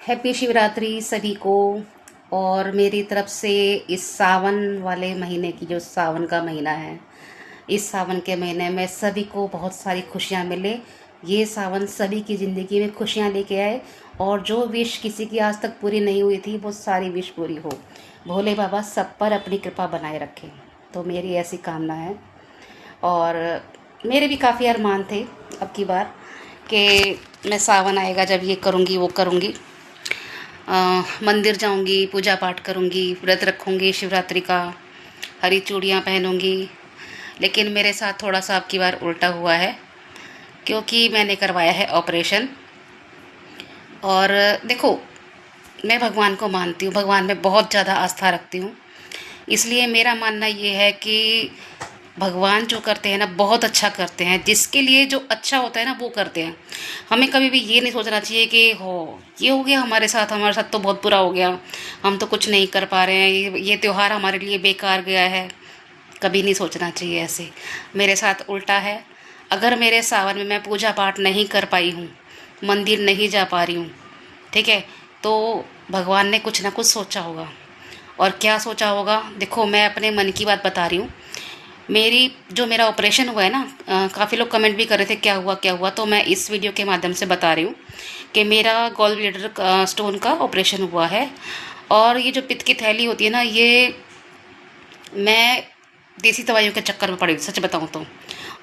Happy Shivratri सभी को। और मेरी तरफ से इस सावन वाले महीने की, जो सावन का महीना है, इस सावन के महीने में सभी को बहुत सारी खुशियाँ मिले। ये सावन सभी की ज़िंदगी में खुशियाँ लेके आए और जो विश किसी की आज तक पूरी नहीं हुई थी वो सारी विश पूरी हो। भोले बाबा सब पर अपनी कृपा बनाए रखें, तो मेरी ऐसी कामना है। और मेरे भी काफ़ी अरमान थे अब की बार कि मैं सावन आएगा जब ये करूँगी वो करूँगी, मंदिर जाऊंगी, पूजा पाठ करूंगी, व्रत रखूंगी शिवरात्रि का, हरी चूड़ियाँ पहनूंगी। लेकिन मेरे साथ थोड़ा सा अब की बार उल्टा हुआ है, क्योंकि मैंने करवाया है ऑपरेशन। और देखो, मैं भगवान को मानती हूँ, भगवान में बहुत ज़्यादा आस्था रखती हूँ। इसलिए मेरा मानना ये है कि भगवान जो करते हैं ना, बहुत अच्छा करते हैं। जिसके लिए जो अच्छा होता है ना, वो करते हैं। हमें कभी भी ये नहीं सोचना चाहिए कि हो ये हो गया हमारे साथ तो बहुत बुरा हो गया, हम तो कुछ नहीं कर पा रहे हैं, ये त्यौहार हमारे लिए बेकार गया है। कभी नहीं सोचना चाहिए ऐसे। मेरे साथ उल्टा है। अगर मेरे सावन में मैं पूजा पाठ नहीं कर पाई हूँ, मंदिर नहीं जा पा रही हूँ, ठीक है, तो भगवान ने कुछ ना कुछ सोचा होगा। और क्या सोचा होगा, देखो मैं अपने मन की बात बता रही हूँ। मेरा ऑपरेशन हुआ है ना, काफ़ी लोग कमेंट भी कर रहे थे क्या हुआ क्या हुआ, तो मैं इस वीडियो के माध्यम से बता रही हूँ कि मेरा गॉल ब्लैडर स्टोन का ऑपरेशन हुआ है। और ये जो पित्त की थैली होती है ना, ये मैं देसी दवाइयों के चक्कर में पड़ी, सच बताऊँ तो।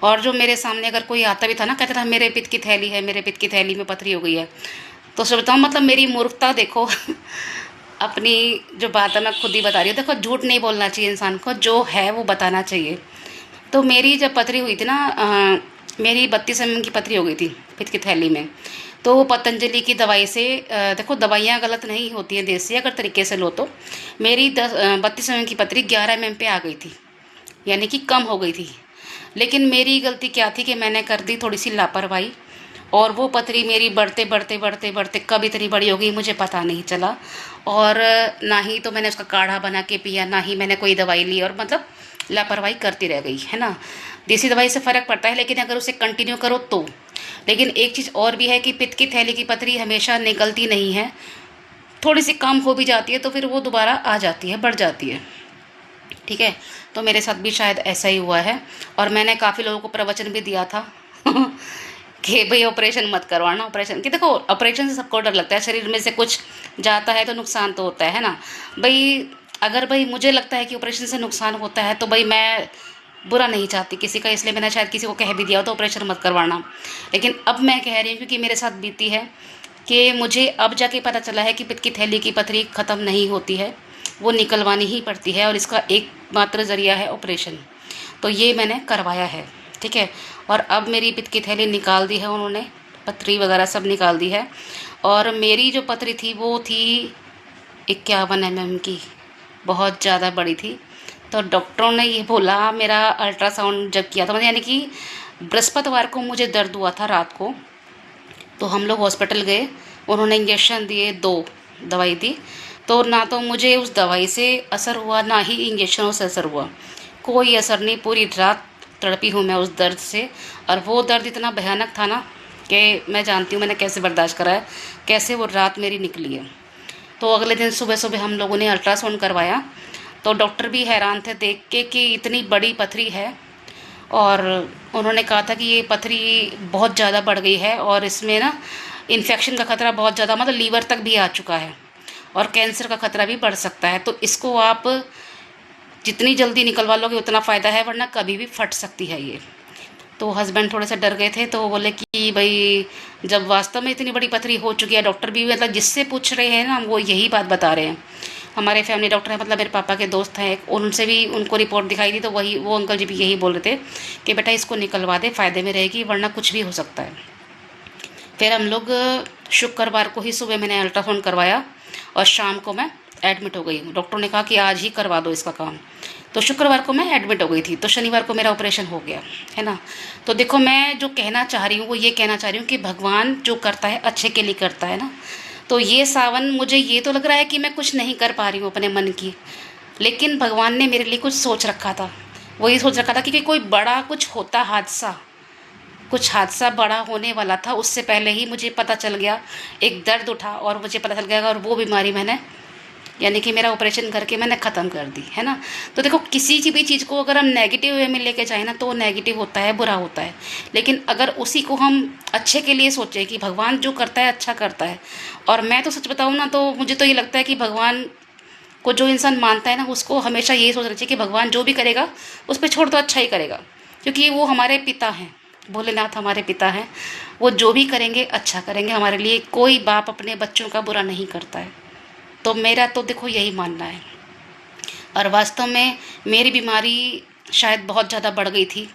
और जो मेरे सामने अगर कोई आता भी था ना, कहता था मेरे पित्त की थैली है, मेरे पित्त की थैली में पथरी हो गई है, तो सच बताऊँ मतलब मेरी मूर्खता देखो। अपनी जो बात है मैं खुद ही बता रही हूँ। देखो, झूठ नहीं बोलना चाहिए इंसान को, जो है वो बताना चाहिए। तो मेरी जब पथरी हुई थी ना, मेरी 32 mm की पथरी हो गई थी पित्त की थैली में। तो पतंजलि की दवाई से, देखो दवाइयाँ गलत नहीं होती हैं, देसी अगर तरीके से लो तो। मेरी 32 mm की पथरी 11 mm पे आ गई थी, यानी कि कम हो गई थी। लेकिन मेरी गलती क्या थी कि मैंने कर दी थोड़ी सी लापरवाही, और वो पथरी मेरी बढ़ते बढ़ते बढ़ते बढ़ते कब इतनी बड़ी हो गई मुझे पता नहीं चला। और ना ही तो मैंने उसका काढ़ा बना के पिया, ना ही मैंने कोई दवाई ली, और मतलब लापरवाही करती रह गई, है ना। देसी दवाई से फ़र्क पड़ता है, लेकिन अगर उसे कंटिन्यू करो तो। लेकिन एक चीज़ और भी है कि पित्त की थैली की पथरी हमेशा निकलती नहीं है, थोड़ी सी कम हो भी जाती है तो फिर वो दोबारा आ जाती है, बढ़ जाती है, ठीक है। तो मेरे साथ भी शायद ऐसा ही हुआ है। और मैंने काफ़ी लोगों को प्रवचन भी दिया था कि भाई ऑपरेशन मत करवाना, ऑपरेशन की, देखो ऑपरेशन से सबको डर लगता है, शरीर में से कुछ जाता है तो नुकसान तो होता है ना भाई। अगर भाई मुझे लगता है कि ऑपरेशन से नुकसान होता है तो भाई मैं बुरा नहीं चाहती किसी का, इसलिए मैंने शायद किसी को कह भी दिया हो तो ऑपरेशन मत करवाना। लेकिन अब मैं कह रही हूँ क्योंकि मेरे साथ बीती है, कि मुझे अब जाके पता चला है कि पित्त की थैली की पथरी ख़त्म नहीं होती है, वो निकलवानी ही पड़ती है, और इसका एकमात्र ज़रिया है ऑपरेशन। तो ये मैंने करवाया है, ठीक है। और अब मेरी पित्त की थैली निकाल दी है उन्होंने, पथरी वगैरह सब निकाल दी है। और मेरी जो पथरी थी वो थी 51 mm की, बहुत ज़्यादा बड़ी थी। तो डॉक्टरों ने ये बोला, मेरा अल्ट्रासाउंड जब किया था, मतलब यानी कि बृहस्पतिवार को मुझे दर्द हुआ था रात को, तो हम लोग हॉस्पिटल गए, उन्होंने इंजेक्शन दिए, 2 दवाई दी। तो ना तो मुझे उस दवाई से असर हुआ, ना ही इंजेक्शनों से असर हुआ, कोई असर नहीं। पूरी रात तड़पी हूँ मैं उस दर्द से। और वो दर्द इतना भयानक था ना कि मैं जानती हूँ मैंने कैसे बर्दाश्त करा है, कैसे वो रात मेरी निकली है। तो अगले दिन सुबह सुबह हम लोगों ने अल्ट्रासाउंड करवाया, तो डॉक्टर भी हैरान थे देख के कि इतनी बड़ी पथरी है। और उन्होंने कहा था कि ये पथरी बहुत ज़्यादा बढ़ गई है और इसमें ना इन्फेक्शन का खतरा बहुत ज़्यादा, मतलब लीवर तक भी आ चुका है, और कैंसर का खतरा भी बढ़ सकता है। तो इसको आप जितनी जल्दी निकलवा लोगे उतना फ़ायदा है, वरना कभी भी फट सकती है ये। तो हस्बैंड थोड़े से डर गए थे, तो वो बोले कि भाई जब वास्तव में इतनी बड़ी पथरी हो चुकी है, डॉक्टर भी मतलब जिससे पूछ रहे हैं ना वो यही बात बता रहे हैं। हमारे फैमिली डॉक्टर हैं, मतलब मेरे पापा के दोस्त हैं एक, उनसे भी उनको रिपोर्ट दिखाई दी, तो वो अंकल जी भी यही बोल रहे थे कि बेटा इसको निकलवा दे, फ़ायदे में रहेगी, वरना कुछ भी हो सकता है। फिर हम लोग शुक्रवार को ही सुबह मैंने अल्ट्रासाउंड करवाया और शाम को मैं एडमिट हो गई। डॉक्टर ने कहा कि आज ही करवा दो इसका काम। तो शुक्रवार को मैं एडमिट हो गई थी, तो शनिवार को मेरा ऑपरेशन हो गया, है ना। तो देखो मैं जो कहना चाह रही हूँ वो ये कहना चाह रही हूँ कि भगवान जो करता है अच्छे के लिए करता है ना। तो ये सावन मुझे ये तो लग रहा है कि मैं कुछ नहीं कर पा रही हूँ अपने मन की, लेकिन भगवान ने मेरे लिए कुछ सोच रखा था। वही सोच रखा था कि कोई बड़ा कुछ होता हादसा, कुछ हादसा बड़ा होने वाला था, उससे पहले ही मुझे पता चल गया, एक दर्द उठा और मुझे पता चल गया, और वो बीमारी मैंने, यानी कि मेरा ऑपरेशन करके मैंने ख़त्म कर दी, है ना। तो देखो, किसी की भी चीज़ को अगर हम नेगेटिव वे में लेके जाए ना, तो वो नेगेटिव होता है, बुरा होता है। लेकिन अगर उसी को हम अच्छे के लिए सोचें कि भगवान जो करता है अच्छा करता है, और मैं तो सच बताऊँ ना, तो मुझे तो ये लगता है कि भगवान को जो इंसान मानता है ना, उसको हमेशा यही सोचना चाहिए कि भगवान जो भी करेगा उस पर छोड़ दो, अच्छा ही करेगा। क्योंकि वो हमारे पिता हैं, भोलेनाथ हमारे पिता हैं, वो जो भी करेंगे अच्छा करेंगे हमारे लिए। कोई बाप अपने बच्चों का बुरा नहीं करता है। तो मेरा तो देखो यही मानना है। और वास्तव में मेरी बीमारी शायद बहुत ज़्यादा बढ़ गई थी,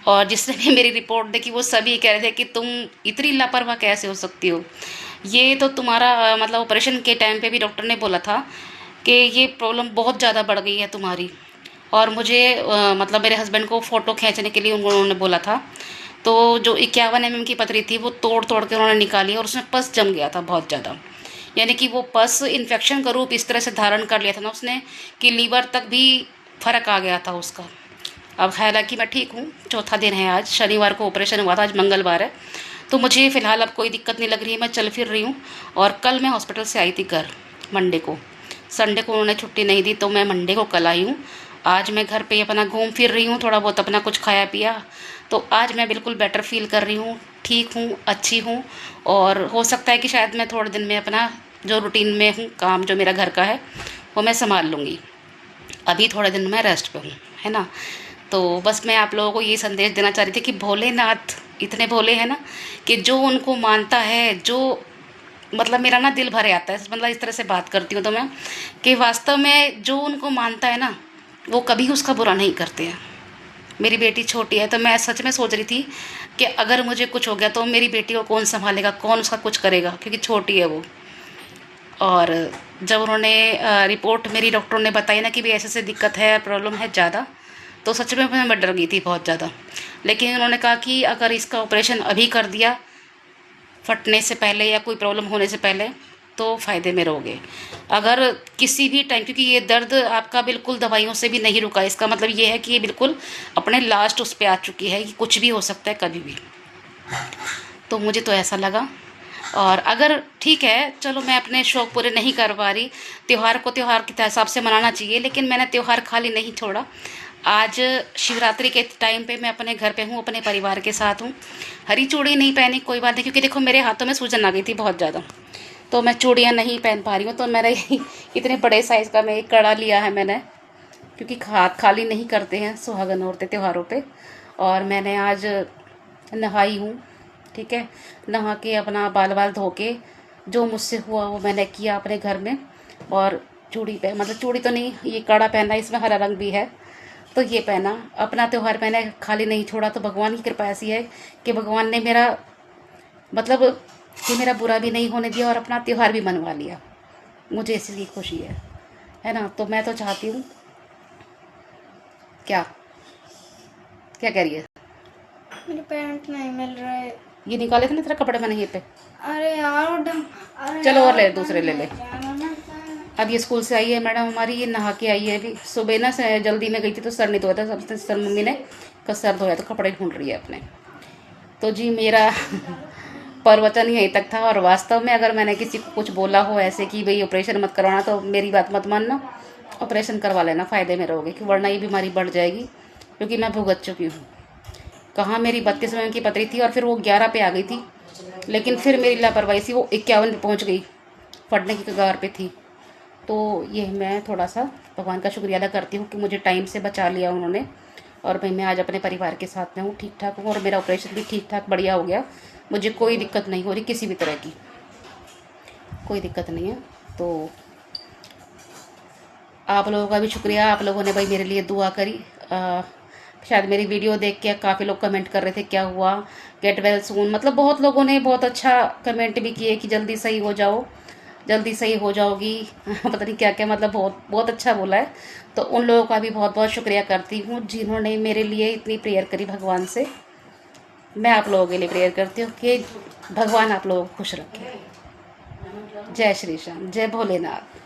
और जिसने भी मेरी रिपोर्ट देखी वो सभी कह रहे थे कि तुम इतनी लापरवाह कैसे हो सकती हो, ये तो तुम्हारा मतलब ऑपरेशन के टाइम पे भी डॉक्टर ने बोला था कि ये प्रॉब्लम बहुत ज़्यादा बढ़ गई है तुम्हारी। और मुझे मतलब मेरे हस्बैंड को फ़ोटो खींचने के लिए उन्होंने बोला था, तो जो 51 mm की पतरी थी वो तोड़ तोड़ के उन्होंने निकाली, और उसमें पस जम गया था बहुत ज़्यादा। यानी कि वो पस इन्फेक्शन का रूप इस तरह से धारण कर लिया था ना उसने, कि लीवर तक भी फ़र्क आ गया था उसका। अब हालांकि मैं ठीक हूँ, चौथा दिन है आज, शनिवार को ऑपरेशन हुआ था, आज मंगलवार है, तो मुझे फ़िलहाल अब कोई दिक्कत नहीं लग रही है, मैं चल फिर रही हूँ। और कल मैं हॉस्पिटल से आई थी घर, मंडे को, संडे को उन्होंने छुट्टी नहीं दी, तो मैं मंडे को कल आई हूँ। आज मैं घर पे अपना घूम फिर रही हूँ, थोड़ा बहुत अपना कुछ खाया पिया, तो आज मैं बिल्कुल बेटर फील कर रही हूँ, ठीक हूँ, अच्छी हूँ। और हो सकता है कि शायद मैं थोड़े दिन में अपना जो रूटीन में हूँ, काम जो मेरा घर का है वो मैं संभाल लूँगी। अभी थोड़े दिन मैं रेस्ट पे हूँ, है ना। तो बस मैं आप लोगों को ये संदेश देना चाह रही थी कि भोलेनाथ इतने भोले हैं ना, कि जो उनको मानता है, जो मतलब मेरा ना दिल भर आता है, मतलब इस तरह से बात करती हूँ तो मैं, कि वास्तव में जो उनको मानता है ना, वो कभी उसका बुरा नहीं करते हैं। मेरी बेटी छोटी है, तो मैं सच में सोच रही थी कि अगर मुझे कुछ हो गया तो मेरी बेटी को कौन संभालेगा, कौन उसका कुछ करेगा, क्योंकि छोटी है वो। और जब उन्होंने रिपोर्ट मेरी डॉक्टर ने बताई ना कि भी ऐसे ऐसे दिक्कत है, प्रॉब्लम है ज़्यादा, तो सच में मैं डर गई थी बहुत ज़्यादा। लेकिन उन्होंने कहा कि अगर इसका ऑपरेशन अभी कर दिया, फटने से पहले या कोई प्रॉब्लम होने से पहले, तो फ़ायदे में रहोगे। अगर किसी भी टाइम, क्योंकि ये दर्द आपका बिल्कुल दवाइयों से भी नहीं रुका, इसका मतलब ये है कि ये बिल्कुल अपने लास्ट उस पर आ चुकी है कि कुछ भी हो सकता है कभी भी। तो मुझे तो ऐसा लगा। और अगर ठीक है, चलो मैं अपने शौक़ पूरे नहीं कर पा रही, त्यौहार को त्यौहार के हिसाब से मनाना चाहिए, लेकिन मैंने त्यौहार खाली नहीं छोड़ा। आज शिवरात्रि के टाइम पे मैं अपने घर पे हूँ, अपने परिवार के साथ हूँ। हरी चूड़ी नहीं पहनी, कोई बात नहीं, क्योंकि देखो मेरे हाथों में सूजन आ गई थी बहुत ज़्यादा, तो मैं चूड़ियाँ नहीं पहन पा रही हूँ। तो मैंने इतने बड़े साइज़ का मैं एक कड़ा लिया है मैंने, क्योंकि हाथ खाली नहीं करते हैं सुहागन औरतें त्योहारों पे। और मैंने आज नहाई हूँ, ठीक है, नहा के अपना बाल बाल धो के जो मुझसे हुआ वो मैंने किया अपने घर में। और चूड़ी पे, मतलब चूड़ी तो नहीं, ये कड़ा पहना, इसमें हरा रंग भी है, तो ये पहना। अपना त्यौहार मैंने खाली नहीं छोड़ा। तो भगवान की कृपा ऐसी है कि भगवान ने मेरा मतलब कि मेरा बुरा भी नहीं होने दिया और अपना त्यौहार भी मनवा लिया। मुझे इसकी खुशी है ना। तो मैं तो चाहती हूँ, क्या क्या कह रही है, मेरे पैंट नहीं मिल रहे। ये निकाले थे ना तेरा कपड़े मैंने ये पे। अरे यार अरे चलो और यार, ले, दूसरे ले ले। अब ये स्कूल से आई है मैडम हमारी, ये नहा के आई है अभी। सुबह ना जल्दी में गई थी तो सर नहीं धोया था, सबसे सर मम्मी ने का सर धोया, तो कपड़े ढूंढ रही है अपने। तो जी मेरा प्रवचन यहीं तक था। और वास्तव में अगर मैंने किसी को कुछ बोला हो ऐसे कि भाई ऑपरेशन मत करवाना, तो मेरी बात मत मानना, ऑपरेशन करवा लेना, फ़ायदे में रहोगे, कि वरना ये बीमारी बढ़ जाएगी। क्योंकि मैं भुगत चुकी हूँ। कहाँ मेरी 32 mm की पतरी थी और फिर वो 11 पे आ गई थी, लेकिन फिर मेरी लापरवाही से वो 51 पे पहुँच गई, फटने की कगार पे थी। तो ये मैं थोड़ा सा भगवान का शुक्रिया अदा करती हूँ कि मुझे टाइम से बचा लिया उन्होंने। और भाई मैं आज अपने परिवार के साथ में हूँ, ठीक ठाक हूँ, और मेरा ऑपरेशन भी ठीक ठाक बढ़िया हो गया। मुझे कोई दिक्कत नहीं हो रही, किसी भी तरह की कोई दिक्कत नहीं है। तो आप लोगों का भी शुक्रिया, आप लोगों ने भाई मेरे लिए दुआ करी। शायद मेरी वीडियो देख के काफ़ी लोग कमेंट कर रहे थे क्या हुआ, गेट वेल सून, मतलब बहुत लोगों ने बहुत अच्छा कमेंट भी किए कि जल्दी सही हो जाओ, जल्दी सही हो जाओगी पता नहीं क्या क्या, मतलब बहुत बहुत अच्छा बोला है। तो उन लोगों का भी बहुत बहुत शुक्रिया करती हूँ जिन्होंने मेरे लिए इतनी प्रेयर करी भगवान से। मैं आप लोगों के लिए प्रेयर करती हूँ कि भगवान आप लोगों को खुश रखे। जय श्री श्याम, जय भोलेनाथ।